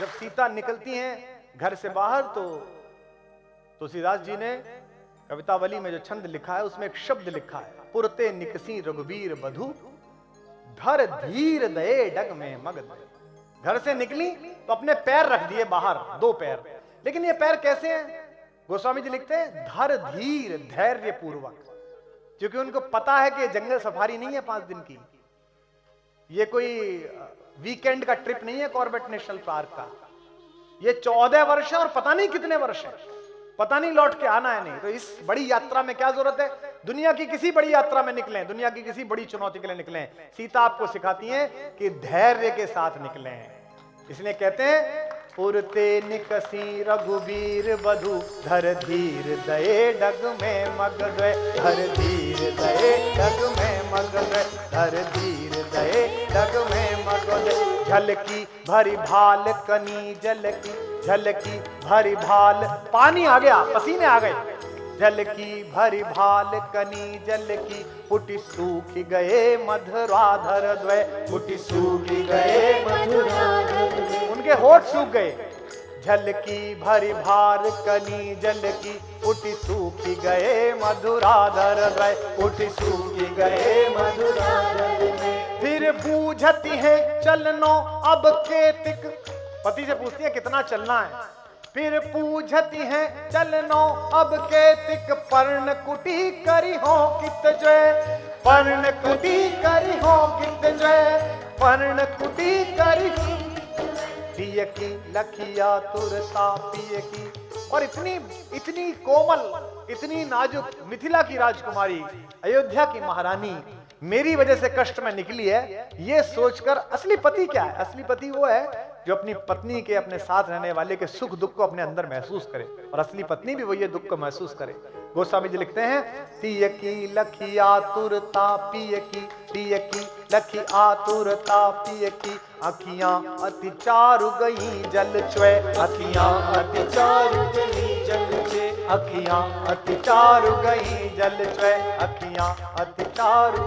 जब सीता निकलती हैं घर से बाहर तो तुलसीदास जी ने कवितावली में जो छंद लिखा है उसमें एक शब्द लिखा है, पुरते निकसी रघुबीर बधु धर धीर दये डग में मग दये। घर से निकली तो अपने पैर रख दिए बाहर, 2 पैर। लेकिन ये पैर कैसे हैं? गोस्वामी जी लिखते हैं धर धीर, धैर्य पूर्वक, क्योंकि उनको पता है कि जंगल सफारी नहीं है 5 दिन की, ये कोई वीकेंड का ट्रिप नहीं है कॉर्बेट नेशनल पार्क का, ये 14 वर्ष है और पता नहीं कितने वर्ष है, पता नहीं लौट के आना है नहीं। तो इस बड़ी यात्रा में क्या जरूरत है? दुनिया की किसी बड़ी यात्रा में निकलें, दुनिया की किसी बड़ी चुनौती के लिए निकलें, सीता आपको सिखाती हैं कि धैर्य के साथ निकलें। इसलिए कहते हैं पुरते निकसी रघुबीर बधु धर धीर दये डग में मग दये, धर धीर दये डग में मग दये, धर धीर दये डग में मग दये। झलकी भरी भाल कनी जलकी, झलकी भरी भाल, पानी आ गया, पसीने आ गए। झलकी भरी भाल कनी जलकी, पुटी सूख गए मधुराधर द्वय, पुटी सूख गए मधुराधर द्वय, उनके होठ सूख गए। झलकी भरी भार कनी जलकी, पुटी सूख गए मधुराधर द्वय, पुटी सूख गए मधुराधर द्वय। फिर बूझती है चलनो अब केतिक, पति से पूछती है कितना चलना है। फिर पूछती हैं चलनो अब केतिक, पर्ण कुटी करी हो कित जय, पर्ण कुटी करी हो कित जय, पर्ण कुटी करी पिय की लखिया तुरता पिय की। और इतनी कोमल, इतनी नाजुक मिथिला की राजकुमारी, अयोध्या की महारानी मेरी वजह से कष्ट में निकली है, ये सोचकर असली पति क्या है? असली पति वो है जो अपनी पत्नी के, अपने साथ रहने वाले के सुख दुख को अपने अंदर महसूस करे, और असली पत्नी भी वही दुख को महसूस करे। गोस्वामी जी लिखते हैं पिय की लखी आतुरता पिय की लखी आतुरता पिय की, अखियां अति चारु गई जल च्वय, अखियां अति चारु गई जल च्वय, अखियां अति चारु गई जल च्वय, अखियां अति चारु,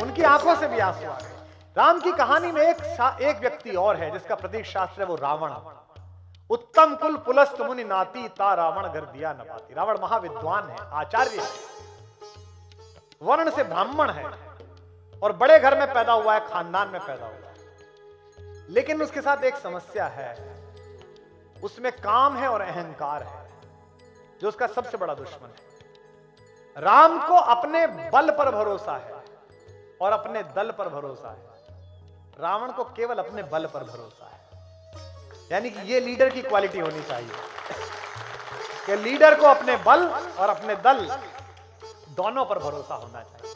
उनकी आंखों से भी आंसू आ गए। राम की कहानी में एक व्यक्ति और है जिसका प्रतीक शास्त्र है, वो रावण। उत्तम कुल पुलस्त मुनि नाती, ता रावण घर दिया न पाती। रावण महाविद्वान है, आचार्य है, वर्ण से ब्राह्मण है और बड़े घर में पैदा हुआ है, खानदान में पैदा हुआ है। लेकिन उसके साथ एक समस्या है, उसमें काम है और अहंकार है, जो उसका सबसे बड़ा दुश्मन है। राम को अपने बल पर भरोसा है और अपने दल पर भरोसा है, रावण को केवल अपने बल पर भरोसा है। यानी कि ये लीडर की क्वालिटी होनी चाहिए कि लीडर को अपने बल और अपने दल दोनों पर भरोसा होना चाहिए।